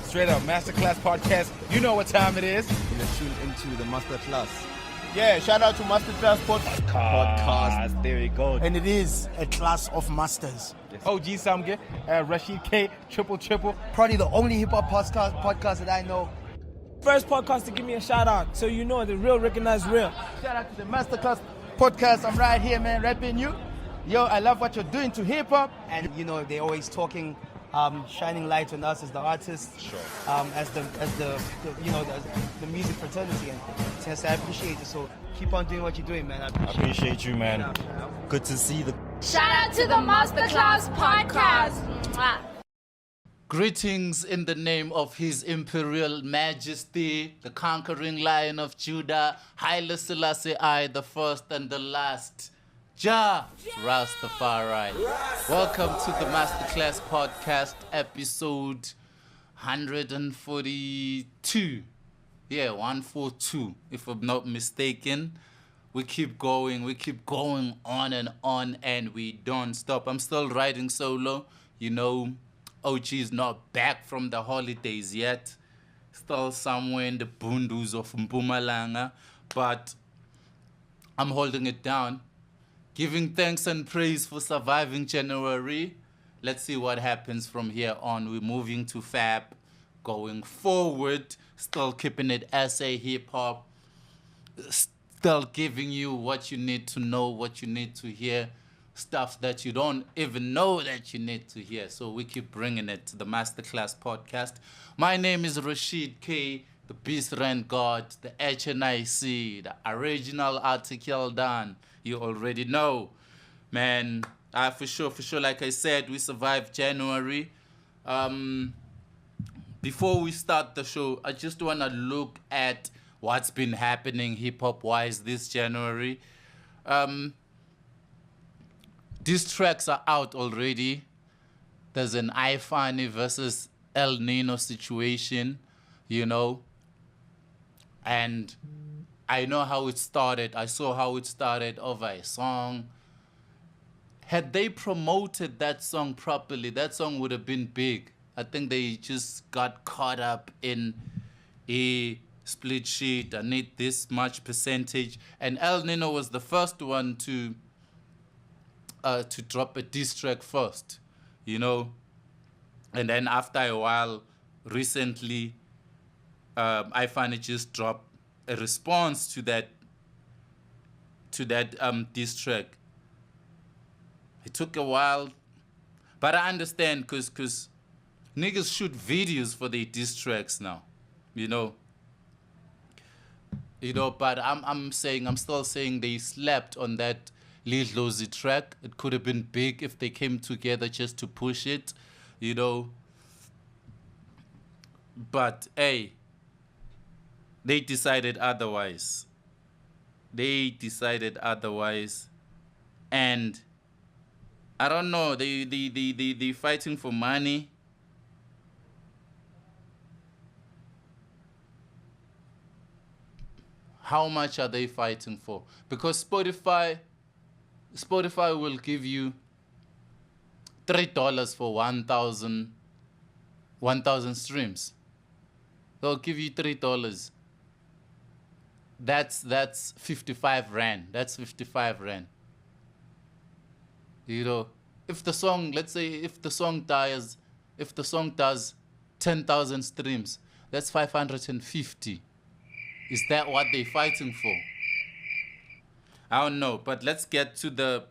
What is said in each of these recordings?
Straight up, Masterclass Podcast. You know what time it is. You're tuned into the Masterclass. Yeah, shout out to Masterclass Podcast. There we go. And it is a class of masters. Yes. OG Samge, Rashid K, triple. Probably the only hip-hop podcast that I know. First podcast to give me a shout out, so you know the real recognize real. Shout out to the Masterclass Podcast. I'm right here, man, rapping you. Yo, I love what you're doing to hip-hop. And, you know, they're always talking, shining light on us as the artists, Sure. as the music fraternity. And since I appreciate it, so keep on doing what you're doing, man. I Appreciate you, man. Good to see the... Shout out to the Masterclass Podcast. Mwah. Greetings in the name of His Imperial Majesty, the conquering Lion of Judah, Haile Selassie I, the first and the last, Jah Rastafari. Welcome to the Masterclass Podcast, episode 142. Yeah, 142, if I'm not mistaken. We keep going on, and we don't stop. I'm still riding solo, you know. OG is not back from the holidays yet. Still somewhere in the bundus of Mpumalanga. But I'm holding it down. Giving thanks and praise for surviving January. Let's see what happens from here on. We're moving to Fab. Going forward. Still keeping it SA hip-hop. Still giving you what you need to know, what you need to hear. Stuff that you don't even know that you need to hear. So we keep bringing it to the Masterclass Podcast. My name is Rashid K, the Beast Ran God, the HNIC, the original article done. You already know. Man, for sure, like I said, we survived January. Before we start the show, I just want to look at what's been happening hip-hop-wise this January. These tracks are out already. There's an IFani versus El Nino situation, you know. And I know how it started. I saw how it started over a song. Had they promoted that song properly, that song would have been big. I think they just got caught up in a split sheet. I need this much percentage. And El Nino was the first one to drop a diss track first, you know. And then after a while, recently, IFani just dropped a response to that diss track. It took a while, but I understand because niggas shoot videos for their diss tracks now, you know. But I'm still saying they slept on that Lil Lozy track. It could have been big if they came together just to push it, you know. But hey, they decided otherwise. And I don't know, they fighting for money. How much are they fighting for? Because Spotify will give you $3 for 1,000 streams. They'll give you $3. That's 55 rand. That's 55 rand. You know, if the song does 10,000 streams, that's 550. Is that what they're fighting for? I don't know, but let's get to the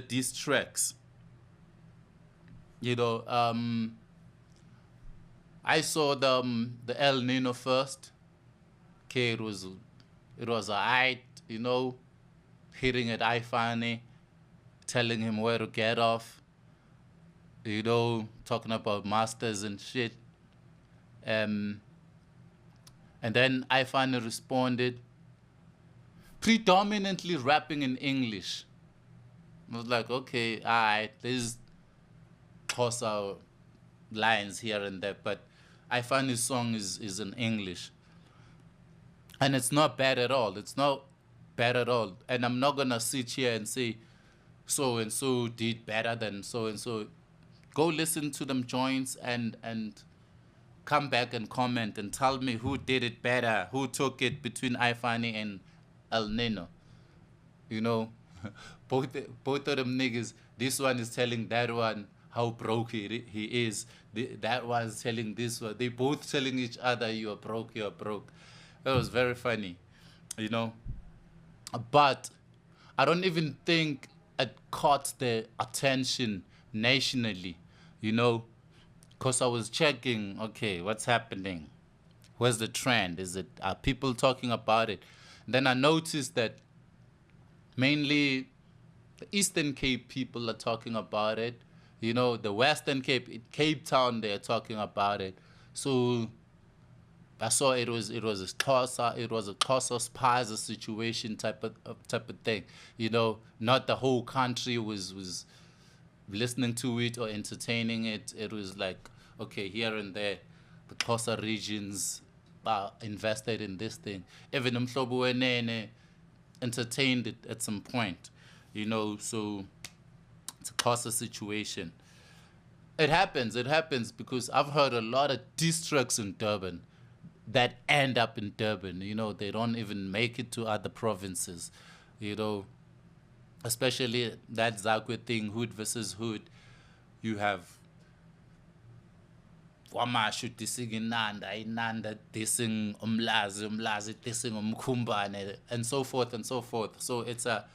diss tracks. You know, I saw the El Nino first. Okay, it was alright, you know, hitting at IFani, telling him where to get off, you know, talking about masters and shit. And then IFani responded, predominantly rapping in English. I was like, okay, all right, there's Xhosa lines here and there, but IFani's song is in English. And it's not bad at all. And I'm not going to sit here and say so-and-so did better than so-and-so. Go listen to them joints and come back and comment and tell me who did it better, who took it between IFani and El Nino. You know, both of them niggas, this one is telling that one how broke he is. That one's telling this one. They both telling each other, you're broke, you're broke. That was very funny, you know. But I don't even think it caught the attention nationally, you know, because I was checking, okay, what's happening? Where's the trend? Are people talking about it? Then I noticed that mainly the Eastern Cape people are talking about it. You know, the Western Cape Town, they're talking about it. So I saw it was a Xhosa Spaza situation type of thing. You know, not the whole country was listening to it or entertaining it. It was like, okay, here and there, the Xhosa regions are invested in this thing. Even Mhlobo Wenene entertained it at some point, you know, so it's a Xhosa situation. It happens because I've heard a lot of diss tracks in Durban that end up in Durban, you know, they don't even make it to other provinces, you know, especially that Zakwe thing, hood versus hood. You have Wamashu dissing Inanda dissing Umlazi dissing Umkumbane, and so forth and so forth. So it's a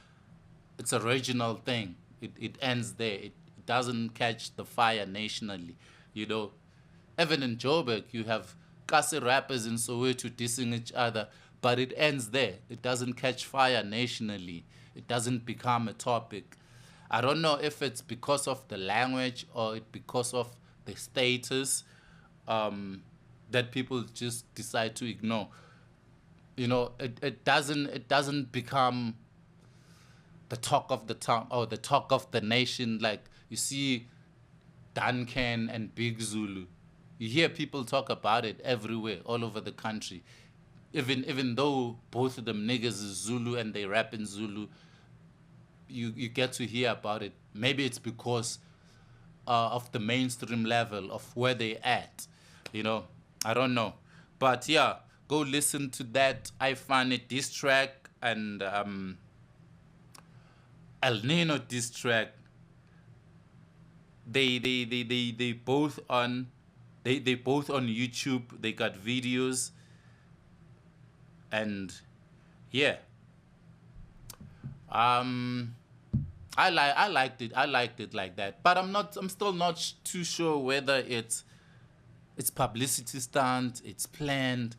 regional thing. It ends there. It doesn't catch the fire nationally, you know. Even in Joburg, you have Kasi rappers in Soweto dissing each other, but it ends there. It doesn't catch fire nationally. It doesn't become a topic. I don't know if it's because of the language or because of the status that people just decide to ignore. You know, it doesn't become the talk of the town or the talk of the nation. Like you see Duncan and Big Zulu. You hear people talk about it everywhere, all over the country. Even though both of them niggas is Zulu and they rap in Zulu, you get to hear about it. Maybe it's because of the mainstream level of where they at, you know. I don't know. But yeah, go listen to that IFani diss track and El Nino diss track. They both on YouTube. They got videos, and yeah, I liked it like that. But I'm still not too sure whether it's publicity stunt, it's planned,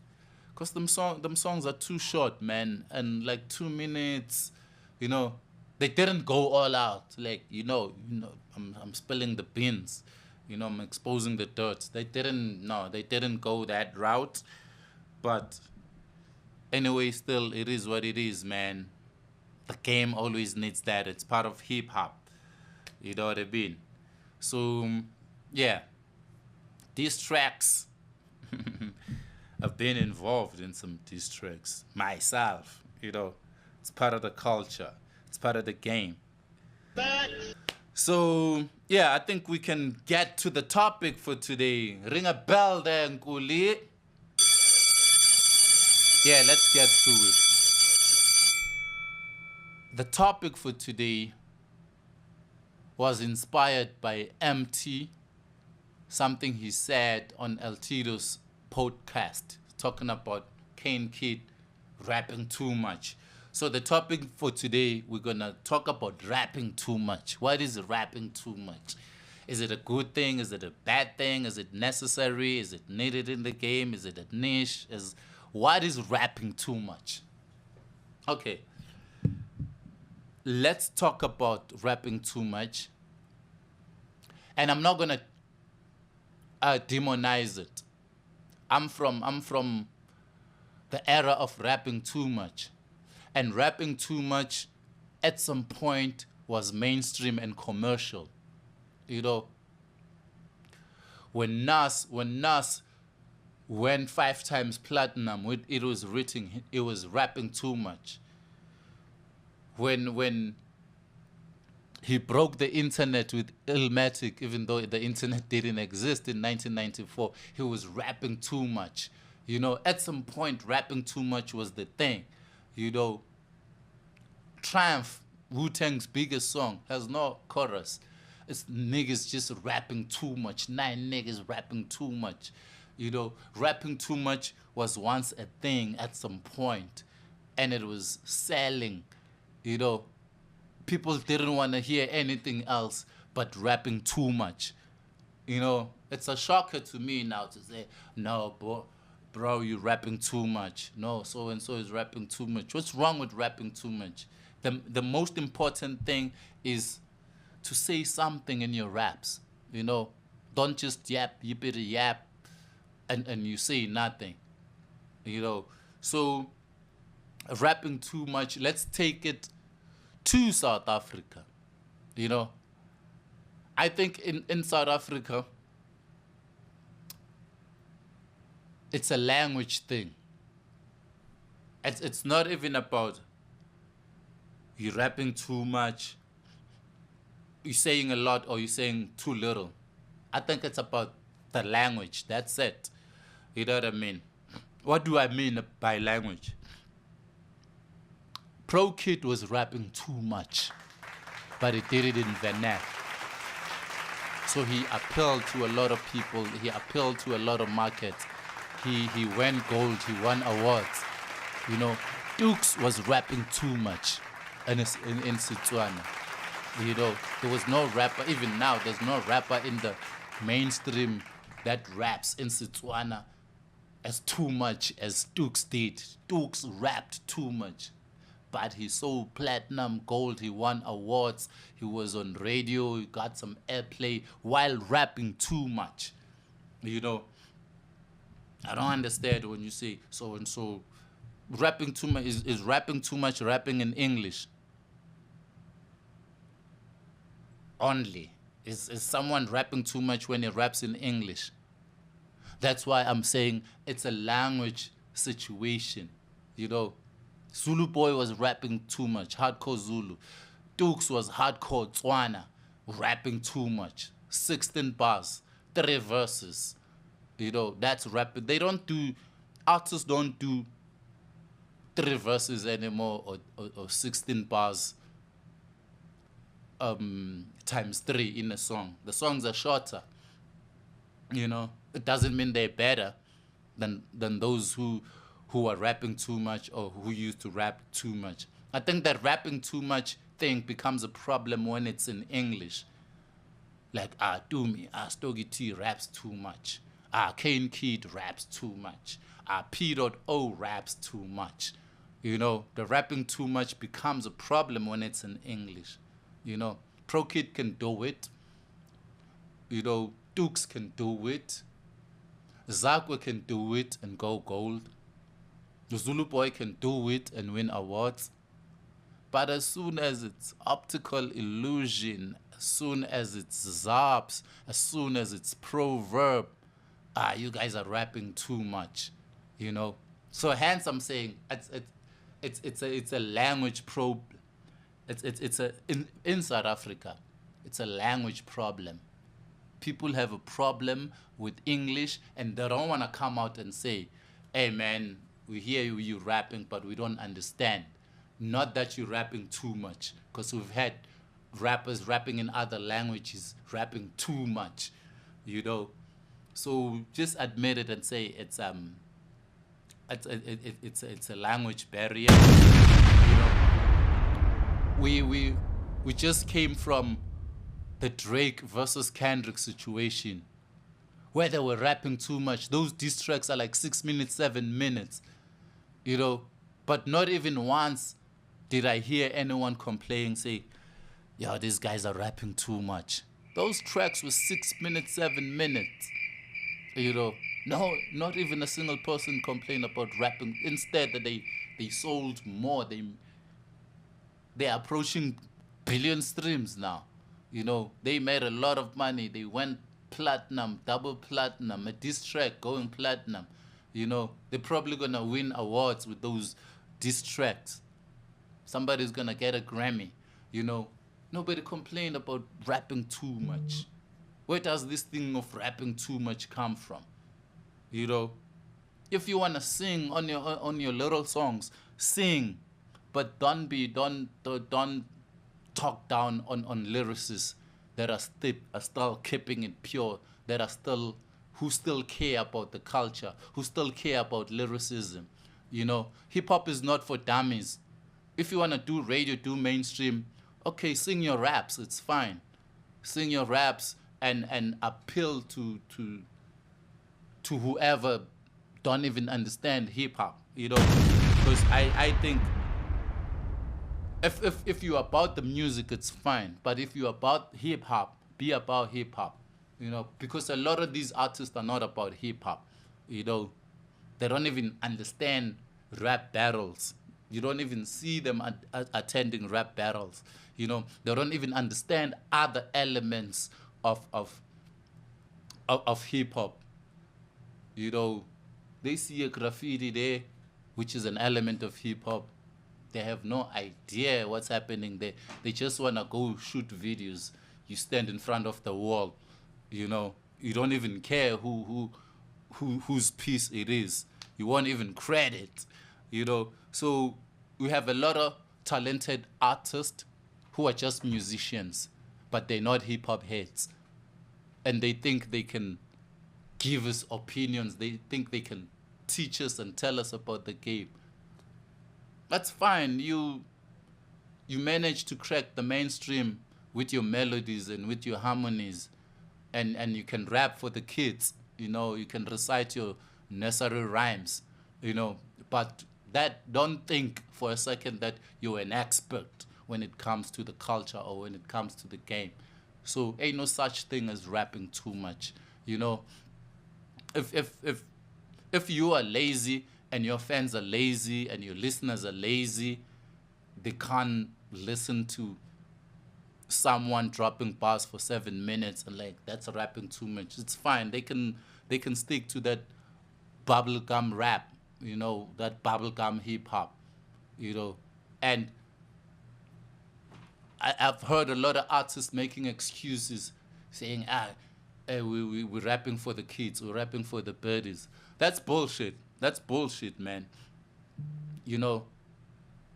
cause them songs are too short, man, and like 2 minutes, you know. They didn't go all out, like you know. I'm spilling the beans, you know. I'm exposing the dirt. They didn't go that route. But anyway, still, it is what it is, man. The game always needs that. It's part of hip hop. You know what I mean? So yeah, these tracks. I've been involved in some diss tracks myself. You know, it's part of the culture. It's part of the game. So, yeah, I think we can get to the topic for today. Ring a bell there, Nkuli. Yeah, let's get to it. The topic for today was inspired by MT, something he said on El Tito's podcast, talking about Kane Kid rapping too much. So the topic for today, we're going to talk about rapping too much. What is rapping too much? Is it a good thing? Is it a bad thing? Is it necessary? Is it needed in the game? Is it a niche? What is rapping too much? Okay. Let's talk about rapping too much. And I'm not going to demonize it. I'm from the era of rapping too much. And rapping too much at some point was mainstream and commercial. You know, when Nas went 5 times platinum, it was rapping too much. When He broke the internet with Illmatic, even though the internet didn't exist in 1994. He was rapping too much. You know, at some point, rapping too much was the thing. You know, Triumph, Wu-Tang's biggest song, has no chorus. It's niggas just rapping too much. 9 niggas rapping too much. You know, rapping too much was once a thing at some point, and it was selling. You know, people didn't want to hear anything else but rapping too much. You know, it's a shocker to me now to say, no, bro, you rapping too much. No, so-and-so is rapping too much. What's wrong with rapping too much? The most important thing is to say something in your raps. You know, don't just yap, yippity yap, and you say nothing. You know, so rapping too much, let's take it to South Africa. You know, I think in South Africa, it's a language thing. It's not even about you rapping too much, you're saying a lot, or you're saying too little. I think it's about the language. That's it. You know what I mean? What do I mean by language? Pro Kid was rapping too much, but he did it in vernac. So he appealed to a lot of people. He appealed to a lot of markets. He went gold. He won awards. You know, Dukes was rapping too much in Setswana. You know, there was no rapper, even now, there's no rapper in the mainstream that raps in Setswana as too much as Dukes did. Dukes rapped too much. But he sold platinum, gold, he won awards, he was on radio, he got some airplay while rapping too much. You know, I don't understand when you say so-and-so rapping too much. Is rapping too much rapping in English? Only. Is someone rapping too much when he raps in English? That's why I'm saying it's a language situation, you know. Zulu Boy was rapping too much, hardcore Zulu. Dukes was hardcore Tswana, rapping too much. 16 bars, 3 verses. You know, that's rapping. Artists don't do 3 verses anymore or 16 bars times 3 in a song. The songs are shorter. You know, it doesn't mean they're better than those who are rapping too much or who used to rap too much. I think that rapping too much thing becomes a problem when it's in English. Like, Dumi, Stogie T raps too much. Kane Kid raps too much. P.O raps too much. You know, the rapping too much becomes a problem when it's in English. You know, Pro Kid can do it. You know, Dukes can do it. Zakwe can do it and go gold. The Zulu Boy can do it and win awards. But as soon as it's optical illusion, as soon as it's Zaps, as soon as it's proverb, you guys are rapping too much, you know. So hence I'm saying it's a language problem. In South Africa, it's a language problem. People have a problem with English and they don't want to come out and say, hey man, we hear you rapping, but we don't understand. Not that you're rapping too much, because we've had rappers rapping in other languages, rapping too much, you know. So just admit it and say it's a language barrier. You know, we just came from the Drake versus Kendrick situation, where they were rapping too much. Those diss tracks are like 6 minutes, 7 minutes, you know. But not even once did I hear anyone complain, say, yo, these guys are rapping too much. Those tracks were 6 minutes, 7 minutes, you know. No, not even a single person complained about rapping. Instead, that they sold more. They're approaching billion streams now. You know, they made a lot of money. They went platinum, double platinum, a diss track going platinum. You know, they're probably going to win awards with those diss tracks. Somebody's going to get a Grammy, you know. Nobody complained about rapping too much. Where does this thing of rapping too much come from? You know, if you wanna sing on your little songs, sing, but don't talk down on lyricists that are still keeping it pure, who still care about the culture, who still care about lyricism. You know, hip hop is not for dummies. If you wanna do radio, do mainstream, okay, sing your raps, it's fine. Sing your raps and appeal to whoever don't even understand hip hop, you know, because I think if you're about the music, it's fine, but if you're about hip hop, be about hip hop, you know, because a lot of these artists are not about hip hop, you know, they don't even understand rap battles. You don't even see them attending rap battles, you know, they don't even understand other elements of hip hop. You know, they see a graffiti there, which is an element of hip hop. They have no idea what's happening there. They just wanna go shoot videos. You stand in front of the wall, you know. You don't even care whose piece it is. You won't even credit, you know. So we have a lot of talented artists who are just musicians, but they're not hip hop heads, and they think they can give us opinions. They think they can teach us and tell us about the game. That's fine. You manage to crack the mainstream with your melodies and with your harmonies, and you can rap for the kids. You know, you can recite your nursery rhymes, you know, but don't think for a second that you're an expert when it comes to the culture or when it comes to the game. So ain't no such thing as rapping too much, you know. If you are lazy and your fans are lazy and your listeners are lazy, they can't listen to someone dropping bars for 7 minutes and like that's rapping too much. It's fine. They can stick to that bubblegum rap, you know, that bubblegum hip hop, you know. And I've heard a lot of artists making excuses, saying, we're rapping for the kids, we're rapping for the birdies. That's bullshit. That's bullshit, man. You know,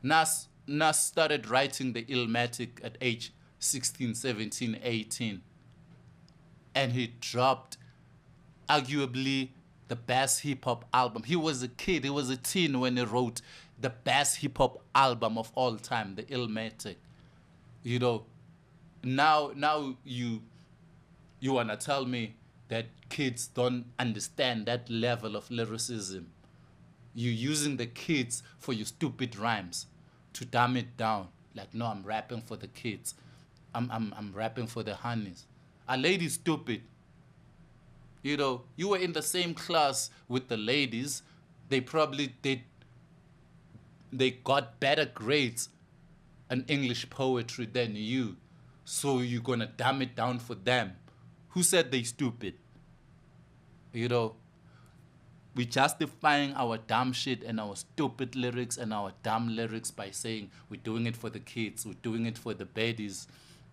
Nas started writing the Illmatic at age 16, 17, 18. And he dropped arguably the best hip-hop album. He was a kid, he was a teen when he wrote the best hip-hop album of all time, the Illmatic. You know, now you want to tell me that kids don't understand that level of lyricism. You're using the kids for your stupid rhymes to dumb it down. Like, no, I'm rapping for the kids. I'm rapping for the honeys. Are ladies stupid? You know, you were in the same class with the ladies. They probably they got better grades in English poetry than you. So you're gonna dumb it down for them. Who said they stupid? You know, we're justifying our dumb shit and our stupid lyrics and our dumb lyrics by saying we're doing it for the kids, we're doing it for the baddies,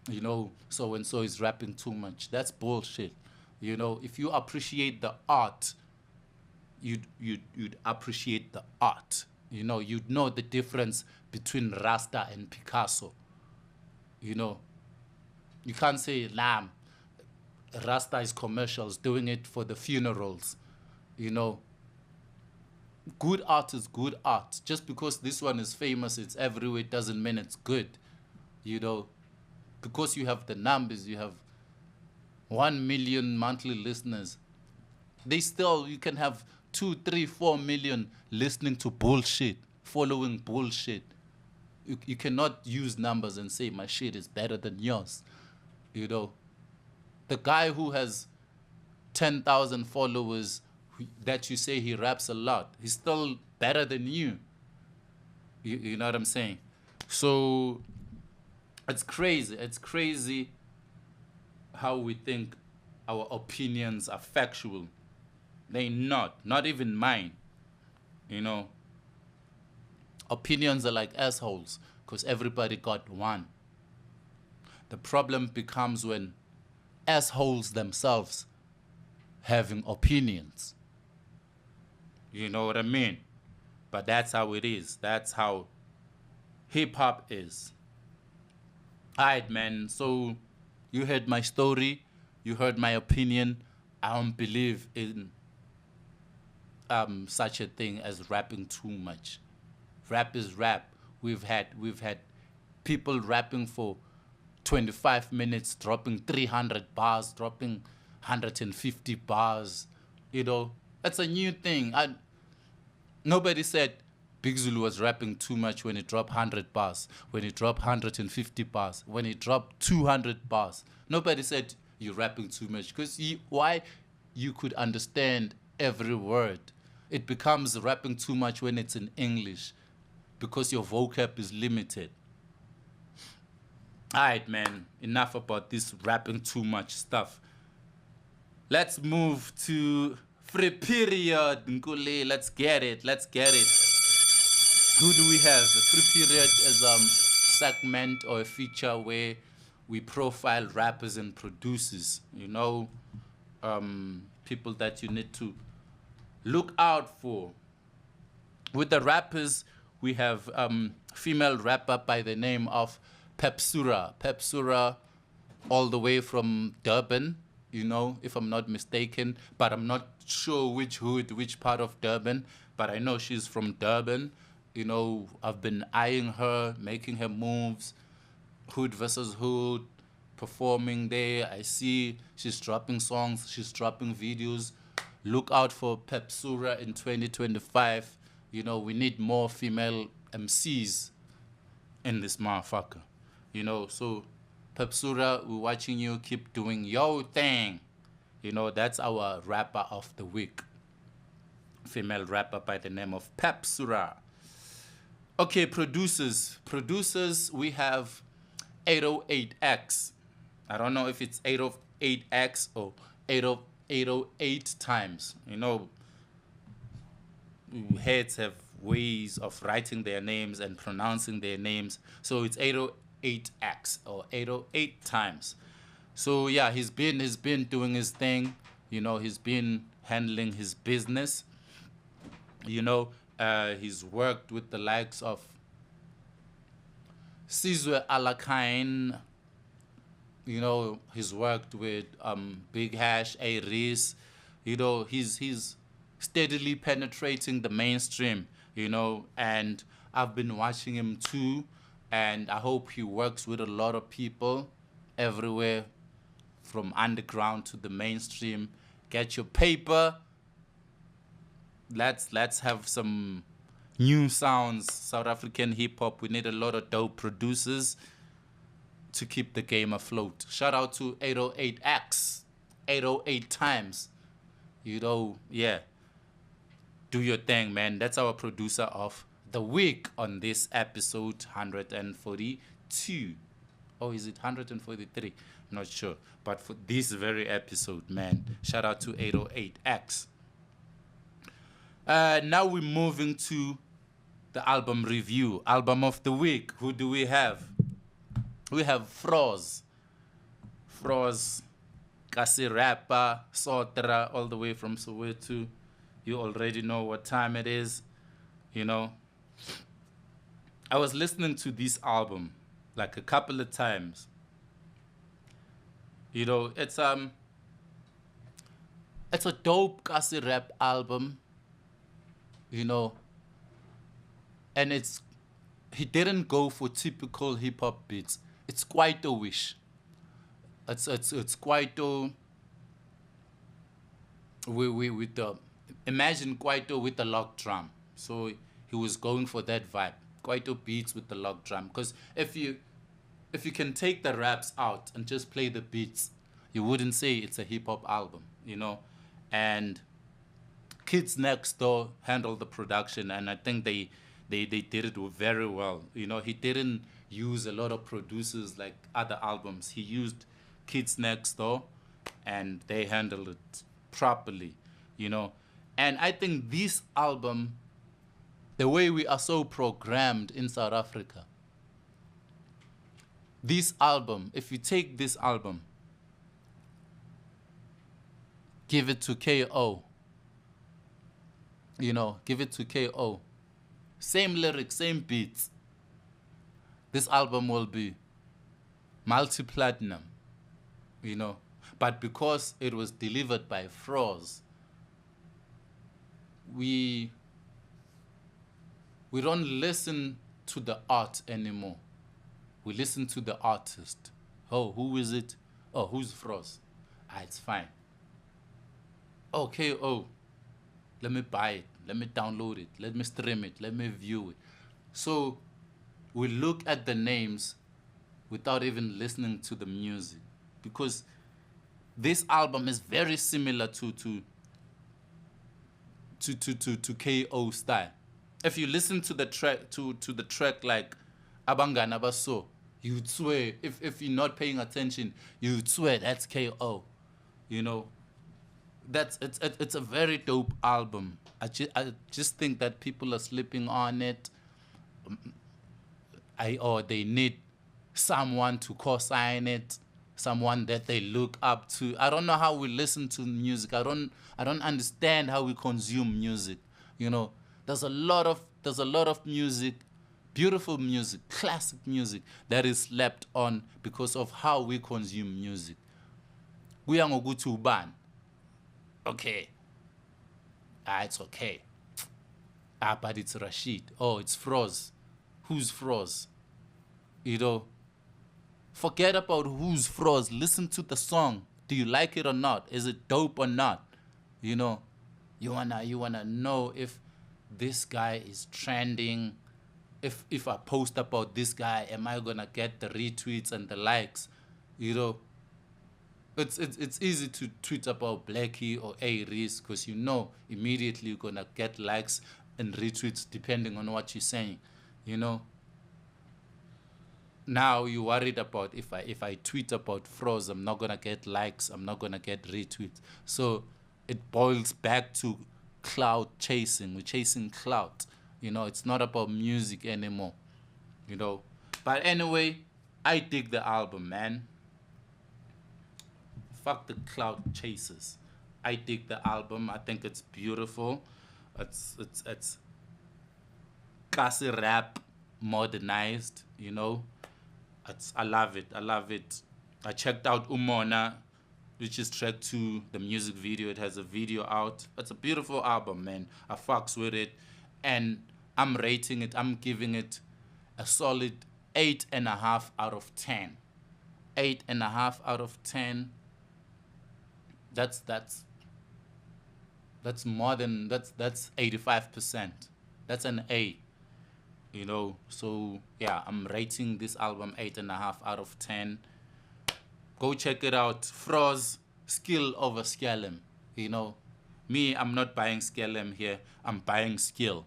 you know, so and so is rapping too much. That's bullshit. You know, if you appreciate the art, you'd appreciate the art. You know, you'd know the difference between Rasta and Picasso. You know, you can't say Lamb. Rasta is commercials, doing it for the funerals. You know, good art is good art. Just because this one is famous, it's everywhere, doesn't mean it's good. You know, because you have the numbers, you have 1 million monthly listeners. You can have 2, 3, 4 million listening to bullshit, following bullshit. You cannot use numbers and say my shit is better than yours. You know, the guy who has 10,000 followers that you say he raps a lot, he's still better than you. You know what I'm saying? So it's crazy. It's crazy how we think our opinions are factual. They're not even mine. You know, opinions are like assholes because everybody got one. The problem becomes when assholes themselves having opinions. You know what I mean? But that's how it is. That's how hip-hop is. Alright, man. So you heard my story. You heard my opinion. I don't believe in such a thing as rapping too much. Rap is rap. We've had people rapping for 25 minutes, dropping 300 bars, dropping 150 bars. You know, that's a new thing. Nobody said Big Zulu was rapping too much when he dropped 100 bars, when he dropped 150 bars, when he dropped 200 bars. Nobody said you're rapping too much, because why? You could understand every word. It becomes rapping too much when it's in English, because your vocab is limited. Alright, man, enough about this rapping too much stuff. Let's move to free period, Nkule. Let's get it. Who do we have? The free period is a segment or a feature where we profile rappers and producers. You know, people that you need to look out for. With the rappers, we have female rapper by the name of Pepsurah. Pepsurah, all the way from Durban, you know, if I'm not mistaken, but I'm not sure which hood, which part of Durban, but I know she's from Durban. You know, I've been eyeing her, making her moves, hood versus hood, performing there. I see she's dropping songs, she's dropping videos. Look out for Pepsurah in 2025. You know, we need more female MCs in this motherfucker. You know, so Pepsurah, we're watching you. Keep doing your thing. You know, that's our rapper of the week. Female rapper by the name of Pepsurah. Okay, producers. Producers, we have 808X. I don't know if it's 808X or 808 times. You know, heads have ways of writing their names and pronouncing their names. So it's 808X or 808 times. So yeah, he's been doing his thing. You know, he's been handling his business. You know, he's worked with the likes of Sizwe Alakain. You know, he's worked with Big Hash, Aries. You know, he's steadily penetrating the mainstream, you know, and I've been watching him too, and I hope he works with a lot of people everywhere, from underground to the mainstream. Get your paper. Let's have some new sounds, South African hip-hop. We need a lot of dope producers to keep the game afloat. Shout out to 808X, 808 times. You know, yeah. Do your thing, man. That's our producer of the week on this episode 142. Oh, is it 143? I'm not sure. But for this very episode, man, shout out to 808X. Now we're moving to the album review. Album of the week. Who do we have? We have Froz. Froz, Kasi rapper, Sotra, all the way from Soweto. You already know what time it is. You know, I was listening to this album like a couple of times. You know, it's a dope Kasi rap album. You know, and he didn't go for typical hip hop beats. It's quite a wish. It's quite a with the imagine Kwaito with the lock drum. So he was going for that vibe. Kwaito beats with the lock drum. Because if you can take the raps out and just play the beats, you wouldn't say it's a hip hop album, you know. And Kids Next Door handled the production, and I think they did it very well. You know, he didn't use a lot of producers like other albums. He used Kids Next Door, and they handled it properly, you know. And I think this album, the way we are so programmed in South Africa, This album, if you take this album, give it to KO. Give it to KO. Same lyrics, same beats. This album will be multi-platinum, But because it was delivered by Froz, we don't listen to the art anymore. We listen to the artist. Oh, who is it? Oh, who's Froz? It's fine. Okay, let me buy it. Let me download it. Let me stream it. Let me view it. So we look at the names without even listening to the music, because this album is very similar to KO style. If you listen to the track to the track like Abangana Baso, you'd swear, if you're not paying attention, you'd swear that's KO. It's a very dope album. I just think that people are sleeping on it. Or they need someone to co-sign it, someone that they look up to. I don't know how we listen to music. I don't understand how we consume music. There's a lot of music, beautiful music, classic music that is slept on because of how we consume music. Kuya ngokuthi ubani. Okay. It's okay. But it's Rashid. Oh, it's Froz. Who's Froz? Forget about who's Froz. Listen to the song. Do you like it or not? Is it dope or not? You wanna know if this guy is trending. If I post about this guy, am I gonna get the retweets and the likes? It's easy to tweet about Blackie or A-Reese because immediately you're gonna get likes and retweets depending on what you're saying. Now you're worried about if I tweet about Froz, I'm not gonna get likes, I'm not gonna get retweets. So it boils back to cloud chasing. We're chasing clout. It's not about music anymore. But anyway, I dig the album, man. Fuck the cloud chasers. I dig the album. I think it's beautiful. It's classy rap modernized, I love it. I checked out Umona, which is track 2, the music video. It has a video out. It's a beautiful album, man. I fucks with it. And I'm rating it, I'm giving it a solid 8.5 out of 10. 8.5 out of 10. That's more than, that's 85%. That's an A. So yeah, I'm rating this album 8.5 out of 10. Go check it out. Froz, skill over scalem. Me, I'm not buying scalem here. I'm buying skill.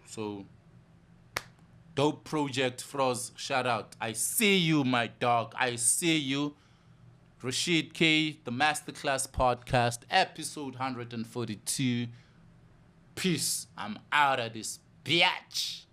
So dope project, Froz. Shout out. I see you, my dog. I see you. Rashid K, the Masterclass Podcast, episode 142. Peace. I'm out of this bitch.